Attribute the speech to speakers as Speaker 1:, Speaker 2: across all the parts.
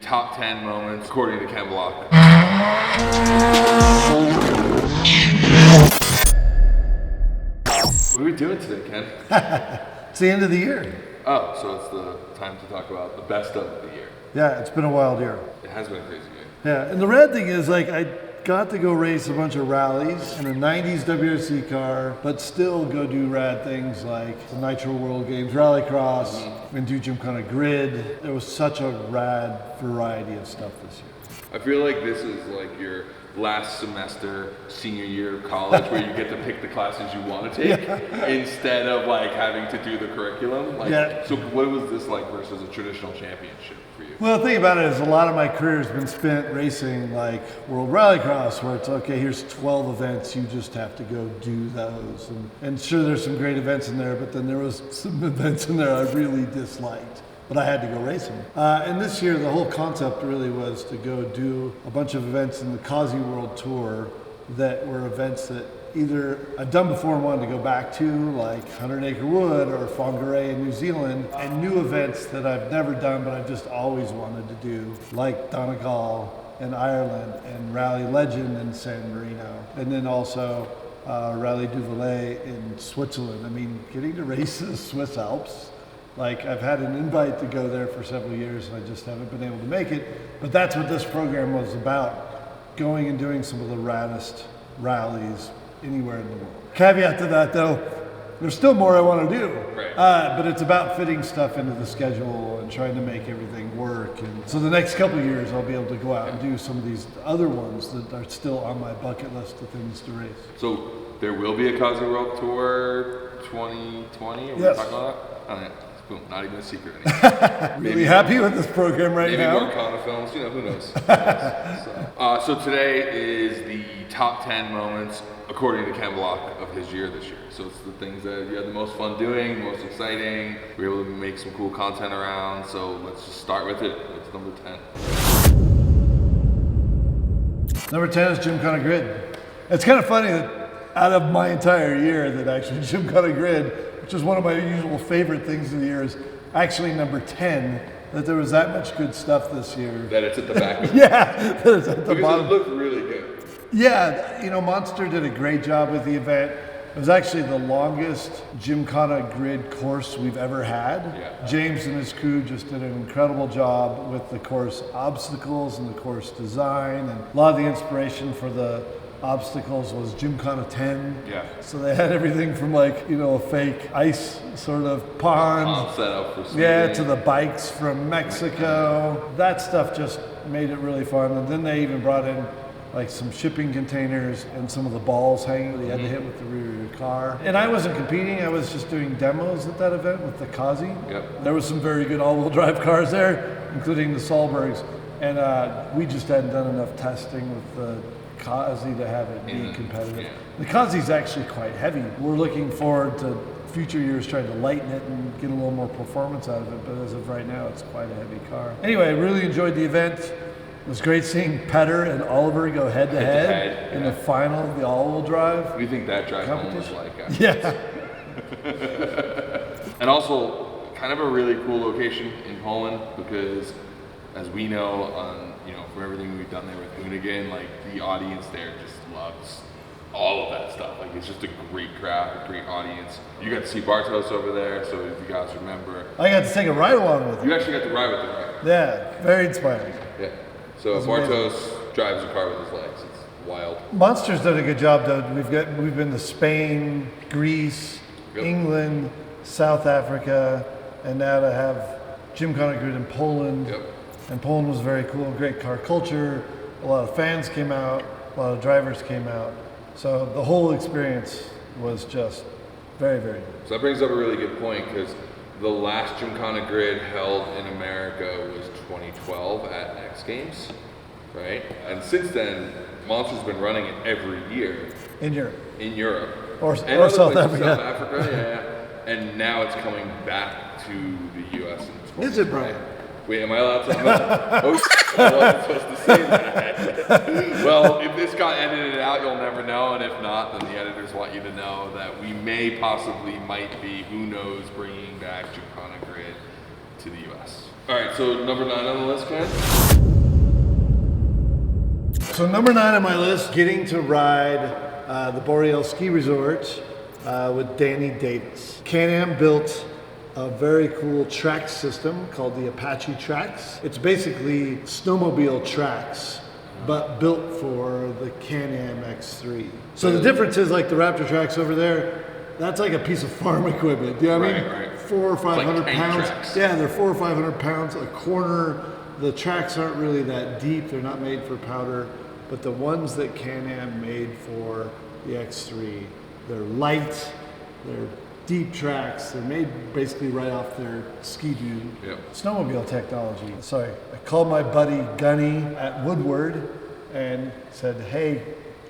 Speaker 1: top 10 moments according to Ken Block. What are we doing today, Ken?
Speaker 2: It's the end of the year.
Speaker 1: Oh, so it's the time to talk about the best of the year.
Speaker 2: Yeah, it's been a wild year.
Speaker 1: It has been a crazy year.
Speaker 2: Yeah, and the rad thing is, like, I got to go race a bunch of rallies in a 90s WRC car, but still go do rad things like the Nitro World Games, Rallycross, and do Gymkhana Grid. There was such a rad variety of stuff this year.
Speaker 1: I feel like this is like your last semester, senior year of college, where you get to pick the classes you want to take instead of like having to do the curriculum. Like, so what was this like versus a traditional championship for you?
Speaker 2: Well, the thing about it is a lot of my career has been spent racing like World Rallycross, where it's okay, here's 12 events, you just have to go do those. And sure, there's some great events in there, but then there was some events in there I really disliked, but I had to go race them. And this year, the whole concept really was to go do a bunch of events in the Cossie World Tour that were events that either I've done before and wanted to go back to, like 100 Acre Wood or Whangarei in New Zealand, and new events that I've never done but I've just always wanted to do, like Donegal in Ireland and Rally Legend in San Marino, and then also Rally du Valais in Switzerland. I mean, getting to race the Swiss Alps, like I've had an invite to go there for several years and I just haven't been able to make it, but that's what this program was about, going and doing some of the raddest rallies anywhere in the world. Caveat to that though, there's still more I want to do, but it's about fitting stuff into the schedule and trying to make everything work. And so the next couple of years I'll be able to go out and do some of these other ones that are still on my bucket list of things to race.
Speaker 1: So there will be a Cossie World Tour 2020? Are we talking about that? Oh, yeah. Boom, not even a secret anymore.
Speaker 2: Really happy with this program right now.
Speaker 1: Maybe more Kana films, you know, who knows. So today is the top 10 moments, according to Ken Block, of his year this year. So it's the things that you had the most fun doing, most exciting, we were able to make some cool content around, so let's just start with it. It's number 10.
Speaker 2: Number 10 is Gymkhana Grid. It's kind of funny that out of my entire year that actually Gymkhana Grid, which is one of my usual favorite things of the year, is actually number 10, that there was that much good stuff this year.
Speaker 1: That it's at the back of
Speaker 2: that it's at the bottom.
Speaker 1: It looked really good.
Speaker 2: Yeah, you know, Monster did a great job with the event. It was actually the longest Gymkhana Grid course we've ever had.
Speaker 1: Yeah.
Speaker 2: James and his crew just did an incredible job with the course obstacles and the course design, and a lot of the inspiration for the obstacles was Gymkhana 10.
Speaker 1: Yeah.
Speaker 2: So they had everything from like, you know, a fake ice sort of pond.
Speaker 1: Set up for swimming.
Speaker 2: Yeah, to the bikes from Mexico. That stuff just made it really fun. And then they even brought in like some shipping containers and some of the balls hanging that you had to hit with the rear of your car. And I wasn't competing, I was just doing demos at that event with the Cossie.
Speaker 1: Yep.
Speaker 2: There was some very good all-wheel drive cars there, including the Solbergs. And we just hadn't done enough testing with the Cossie to have it be competitive.
Speaker 1: Yeah.
Speaker 2: The Cossie's actually quite heavy. We're looking forward to future years trying to lighten it and get a little more performance out of it, but as of right now, it's quite a heavy car. Anyway, I really enjoyed the event. It was great seeing Petter and Oliver go head-to-head in the final of the all-wheel drive.
Speaker 1: What do you think that drive home was like?
Speaker 2: Yeah.
Speaker 1: And also, kind of a really cool location in Poland, because as we know, from everything we've done there with Hoonigan, like the audience there just loves all of that stuff. Like it's just a great crowd, a great audience. You got to see Bartos over there, so if you guys remember.
Speaker 2: I got to take a ride along with him.
Speaker 1: You actually got to ride with him, right?
Speaker 2: Yeah, very inspiring.
Speaker 1: Yeah. So Bartos drives a car with his legs. It's wild.
Speaker 2: Monster's done a good job though. We've been to Spain, Greece, England, South Africa, and now to have Gymkhana Grid in Poland.
Speaker 1: Yep.
Speaker 2: And Poland was very cool, great car culture. A lot of fans came out, a lot of drivers came out. So the whole experience was just very, very good.
Speaker 1: So that brings up a really good point, because the last Gymkhana Grid held in America was 2012 at X Games, right? And since then, Monster's been running it every year.
Speaker 2: In Europe.
Speaker 1: In Europe.
Speaker 2: Or South Africa.
Speaker 1: South Africa, yeah. And now it's coming back to the US.
Speaker 2: Is it, Brian?
Speaker 1: Wait, am I allowed to? I wasn't supposed to say that. Well, if this got edited out, you'll never know, and if not, then the editors want you to know that we might be, who knows, bringing back Gymkhana Grid to the US. All right, so number 9 on the list, Ken?
Speaker 2: So number 9 on my list, getting to ride the Boreal ski resort with Danny Davis. Can-Am built a very cool track system called the Apache Tracks. It's basically snowmobile tracks, but built for the Can-Am X3. So the difference is like the Raptor tracks over there, that's like a piece of farm equipment. You know what I mean?
Speaker 1: Right.
Speaker 2: 400 or 500
Speaker 1: like
Speaker 2: pounds.
Speaker 1: tracks.
Speaker 2: Yeah, they're 400 or 500 pounds a corner. The tracks aren't really that deep. They're not made for powder, but the ones that Can-Am made for the X3, they're light, they're deep tracks. They're made basically right off their ski-doo snowmobile technology. Sorry, I called my buddy Gunny at Woodward and said, hey,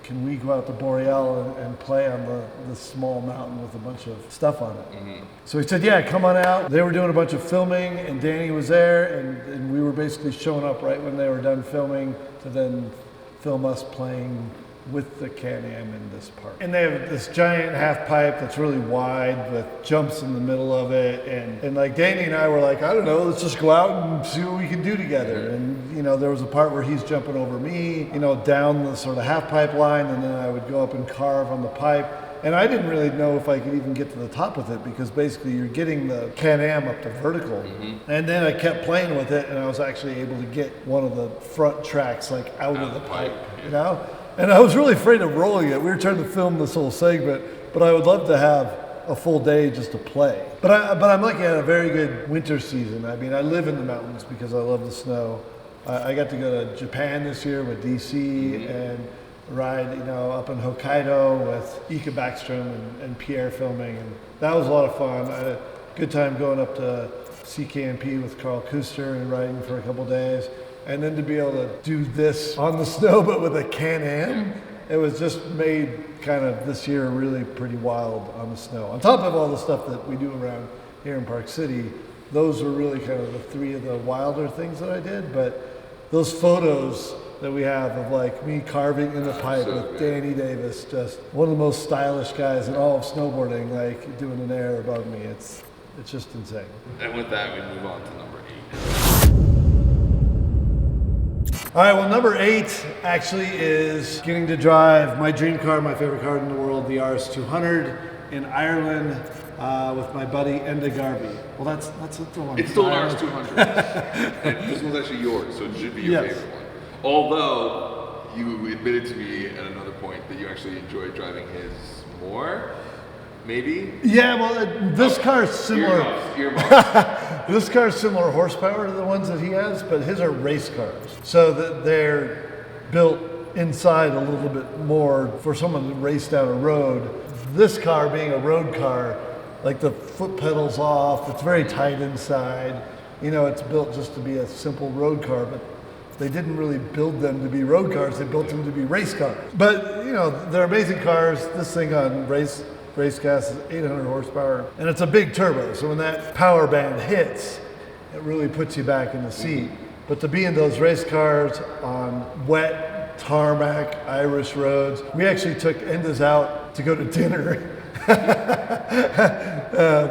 Speaker 2: can we go out to Boreal and play on the small mountain with a bunch of stuff on it? So he said, yeah, come on out. They were doing a bunch of filming and Danny was there and we were basically showing up right when they were done filming to then film us playing with the Can-Am in this park. And they have this giant half pipe that's really wide with jumps in the middle of it. And like Danny and I were like, I don't know, let's just go out and see what we can do together. And you know, there was a part where he's jumping over me, you know, down the sort of half pipe line, and then I would go up and carve on the pipe. And I didn't really know if I could even get to the top with it because basically you're getting the Can-Am up to vertical. And then I kept playing with it and I was actually able to get one of the front tracks like out of the pipe, you know? And I was really afraid of rolling it. We were trying to film this whole segment, but I would love to have a full day just to play. But I'm looking at a very good winter season. I mean, I live in the mountains because I love the snow. I got to go to Japan this year with DC and ride, you know, up in Hokkaido with Ika Backstrom and Pierre filming. And that was a lot of fun. I had a good time going up to CKMP with Carl Kuster and riding for a couple days. And then to be able to do this on the snow, but with a Can-Am, it was just made kind of this year really pretty wild on the snow. On top of all the stuff that we do around here in Park City, those were really kind of the 3 of the wilder things that I did. But those photos that we have of like me carving in the pipe with Danny Davis, just one of the most stylish guys in all of snowboarding, like doing an air above me. It's just insane.
Speaker 1: And with that, we move on to number 8.
Speaker 2: All right, well, number 8 actually is getting to drive my dream car, my favorite car in the world, the RS200 in Ireland with my buddy Enda Garvey. Well, that's the one.
Speaker 1: It's still an RS200. And this one's actually yours, so it should be your favorite one. Although you admitted to me at another point that you actually enjoy driving his more. Maybe?
Speaker 2: Yeah, well, this car is similar.
Speaker 1: Earmuffs.
Speaker 2: This car is similar horsepower to the ones that he has, but his are race cars. So that they're built inside a little bit more for someone to race down a road. This car being a road car, like the foot pedals off, it's very tight inside. You know, it's built just to be a simple road car, but they didn't really build them to be road cars, they built them to be race cars. But, you know, they're amazing cars. This thing on race gas is 800 horsepower, and it's a big turbo. So when that power band hits, it really puts you back in the seat. But to be in those race cars on wet, tarmac, Irish roads, we actually took Enda's out to go to dinner.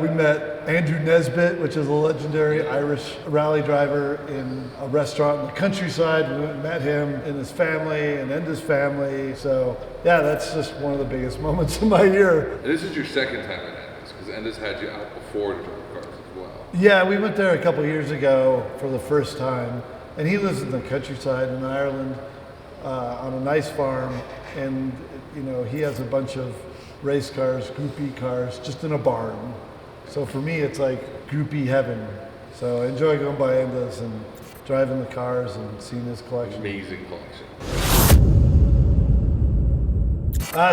Speaker 2: We met Andrew Nesbitt, which is a legendary Irish rally driver, in a restaurant in the countryside. We went and met him and his family and Enda's family. So yeah, that's just one of the biggest moments of my year.
Speaker 1: And this is your second time at Enda's, because Enda's had you out before to drive cars as well.
Speaker 2: Yeah, we went there a couple years ago for the first time. And he lives in the countryside in Ireland on a nice farm. And, you know, he has a bunch of race cars, groupie cars, just in a barn. So for me, it's like groupie heaven. So I enjoy going by Enda's and driving the cars and seeing his collection.
Speaker 1: Amazing collection.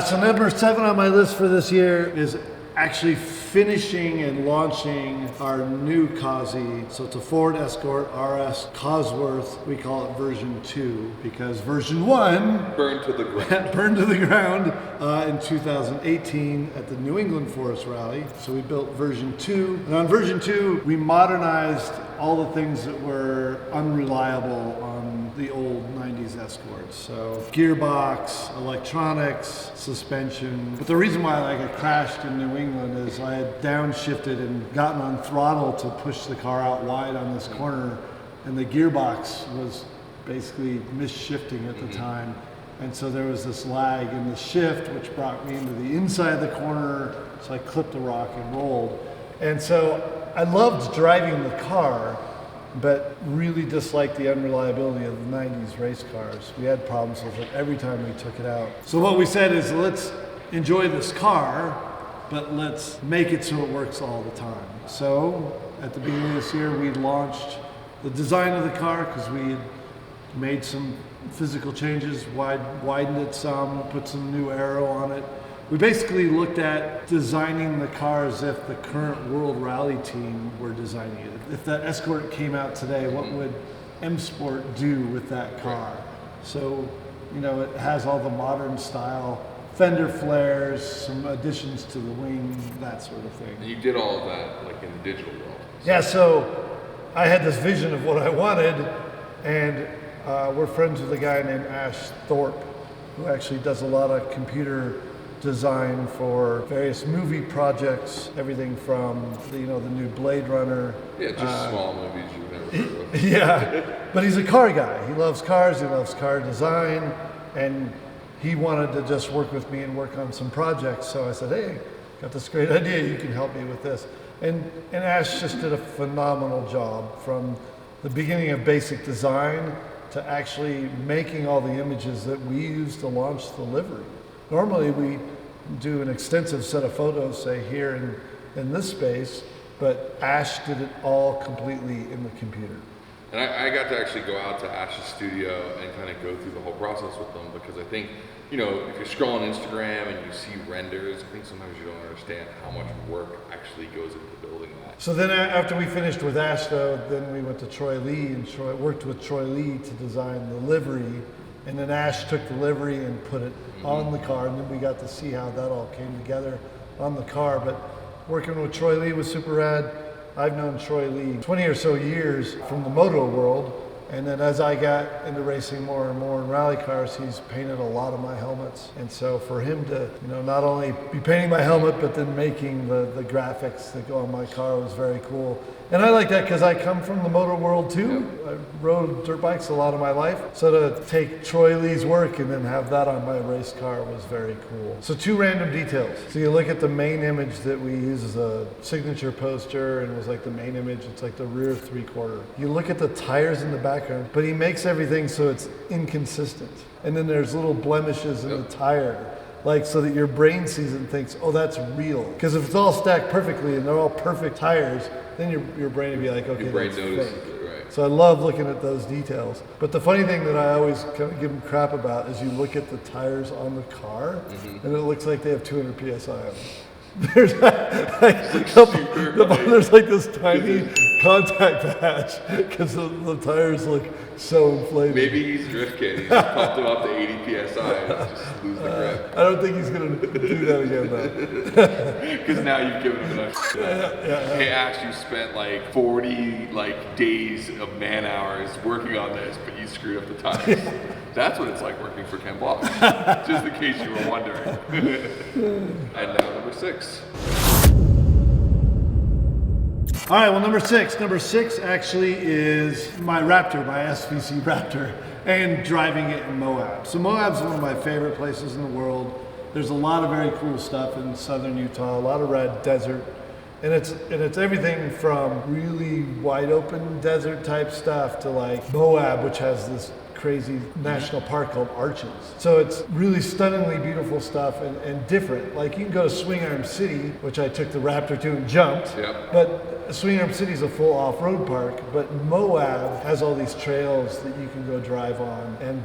Speaker 2: So number 7 on my list for this year is actually finishing and launching our new Cossie. So it's a Ford Escort RS Cosworth. We call it version 2 because version 1
Speaker 1: burned to the ground.
Speaker 2: Burned to the ground in 2018 at the New England Forest Rally. So we built version 2. And on version 2, we modernized all the things that were unreliable on the old 90s Escorts. So gearbox, electronics, suspension. But the reason why I crashed in New England is I had downshifted and gotten on throttle to push the car out wide on this corner, and the gearbox was basically misshifting at the time. And so there was this lag in the shift, which brought me into the inside of the corner. So I clipped a rock and rolled. And so I loved driving the car, but really disliked the unreliability of the 90s race cars. We had problems with it every time we took it out. So what we said is, let's enjoy this car, but let's make it so it works all the time. So at the beginning of this year, we launched the design of the car because we had made some physical changes, widened it some, put some new aero on it. We basically looked at designing the car as if the current World Rally team were designing it. If that Escort came out today, what would M Sport do with that car? So, you know, it has all the modern style, fender flares, some additions to the wing, that sort of thing.
Speaker 1: And you did all of that like in the digital world.
Speaker 2: Yeah, so I had this vision of what I wanted, and we're friends with a guy named Ash Thorpe, who actually does a lot of computer design for various movie projects, everything from the new Blade Runner.
Speaker 1: Yeah, just small movies you've never heard of.
Speaker 2: Yeah, but he's a car guy. He loves cars, he loves car design, and he wanted to just work with me and work on some projects. So I said, hey, got this great idea, you can help me with this. And Ash just did a phenomenal job from the beginning of basic design to actually making all the images that we use to launch the livery. Normally we do an extensive set of photos, say here in this space, but Ash did it all completely in the computer.
Speaker 1: And I got to actually go out to Ash's studio and kind of go through the whole process with them, because I think, if you're scrolling Instagram and you see renders, I think sometimes you don't understand how much work actually goes into building that.
Speaker 2: So then after we finished with Ash though, then we went to Troy Lee and worked with Troy Lee to design the livery. And then Ash took the livery and put it on the car, and then we got to see how that all came together on the car. But working with Troy Lee was super rad. I've known Troy Lee 20 or so years from the moto world, and then as I got into racing more and more in rally cars, he's painted a lot of my helmets. And so for him to, not only be painting my helmet, but then making the graphics that go on my car was very cool. And I like that because I come from the motor world too. I rode dirt bikes a lot of my life. So to take Troy Lee's work and then have that on my race car was very cool. So two random details. So you look at the main image that we use as a signature poster, and it was like the main image, it's like the rear 3/4. You look at the tires in the background, but he makes everything so it's inconsistent. And then there's little blemishes in the tire, like so that your brain sees it and thinks, oh, that's real. Because if it's all stacked perfectly and they're all perfect tires, then your brain would be like, okay,
Speaker 1: your brain
Speaker 2: that's
Speaker 1: notices
Speaker 2: fake.
Speaker 1: it, right?
Speaker 2: So I love looking at those details. But the funny thing that I always kind of give them crap about is you look at the tires on the car, and it looks like they have 200 PSI on them. There's there's like this tiny contact patch because the tires look so inflated.
Speaker 1: Maybe he's drift kid. He's just pumped them up to 80 PSI and just lose the grip.
Speaker 2: I don't think he's going to do that again though.
Speaker 1: Because now you've given him enough. Hey Ash, you spent like 40 days of man hours working on this, but you screwed up the tires. That's what it's like working for Ken Block. Just in case you were wondering. And now number 6.
Speaker 2: All right, well, number six actually is my Raptor, my SVC Raptor, and driving it in Moab. So Moab's one of my favorite places in the world. There's a lot of very cool stuff in southern Utah, a lot of red desert, and it's everything from really wide open desert type stuff to like Moab, which has this crazy national park called Arches. So it's really stunningly beautiful stuff and different. Like you can go to Swing Arm City, which I took the Raptor to and jumped, but Swing Arm City is a full off-road park, but Moab has all these trails that you can go drive on, and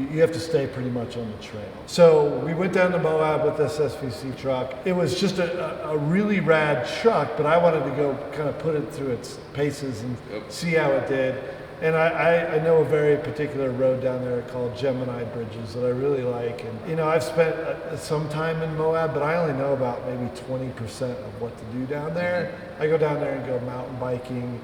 Speaker 2: you have to stay pretty much on the trail. So we went down to Moab with this SVC truck. It was just a really rad truck, but I wanted to go kind of put it through its paces and see how it did. And I know a very particular road down there called Gemini Bridges that I really like. And I've spent some time in Moab, but I only know about maybe 20% of what to do down there. I go down there and go mountain biking,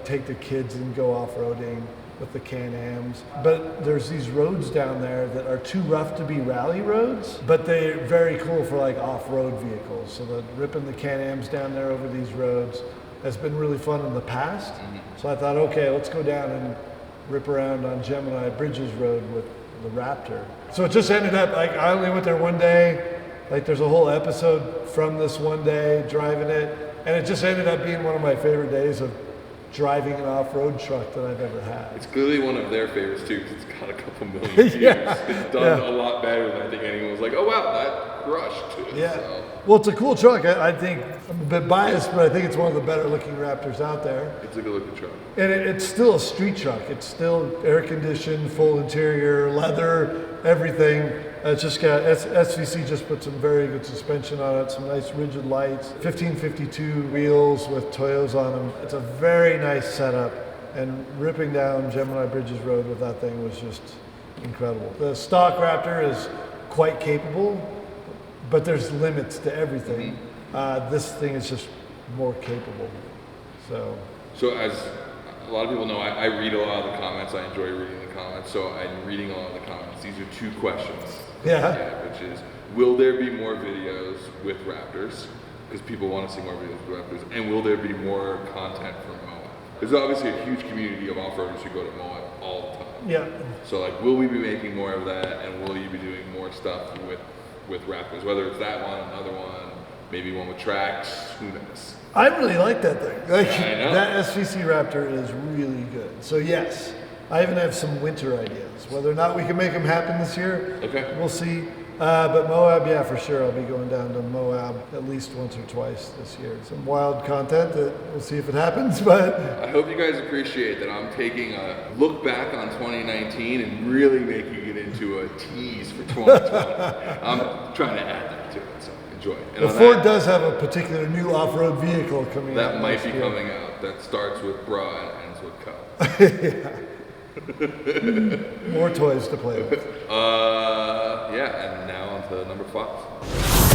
Speaker 2: take the kids and go off-roading with the Can-Ams. But there's these roads down there that are too rough to be rally roads, but they're very cool for like off-road vehicles. So ripping the Can-Ams down there over these roads has been really fun in the past. So I thought, okay, let's go down and rip around on Gemini Bridges Road with the Raptor. So it just ended up, like, I only went there one day. Like, there's a whole episode from this one day, driving it. And it just ended up being one of my favorite days of driving an off-road truck that I've ever had.
Speaker 1: It's clearly one of their favorites too, because it's got a couple million views. It's done a lot better than I think anyone was like, oh wow, that crushed too.
Speaker 2: Yeah.
Speaker 1: So.
Speaker 2: Well, it's a cool truck. I think, I'm a bit biased, but I think it's one of the better looking Raptors out there.
Speaker 1: It's a good looking truck.
Speaker 2: And it's still a street truck. It's still air conditioned, full interior, leather, everything. It's just got, SVC just put some very good suspension on it, some nice rigid lights, 1552 wheels with Toyos on them. It's a very nice setup, and ripping down Gemini Bridges Road with that thing was just incredible. The stock Raptor is quite capable, but there's limits to everything. This thing is just more capable.
Speaker 1: So as a lot of people know, I read a lot of the comments. I enjoy reading the comments. So I'm reading a lot of the comments. These are 2 questions. Which is, will there be more videos with Raptors? Because people want to see more videos with Raptors. And will there be more content from Moab? There's obviously a huge community of off-roaders who go to Moab all the time.
Speaker 2: Yeah.
Speaker 1: So like, will we be making more of that? And will you be doing more stuff with Raptors? Whether it's that one, another one, maybe one with tracks, who knows?
Speaker 2: I really like that thing. Like,
Speaker 1: I know.
Speaker 2: that SVC Raptor is really good. So yes, I even have some winter ideas. Whether or not we can make them happen this year, we'll see. But Moab, yeah, for sure. I'll be going down to Moab at least once or twice this year. Some wild content that we'll see if it happens, but...
Speaker 1: I hope you guys appreciate that I'm taking a look back on 2019 and really making it into a tease for 2020. I'm trying to add that to it, so enjoy. And
Speaker 2: the Ford does have a particular new off-road vehicle coming out.
Speaker 1: That might be coming out. That starts with bra and ends with cup.
Speaker 2: More toys to play with.
Speaker 1: Yeah, and now on to number 5.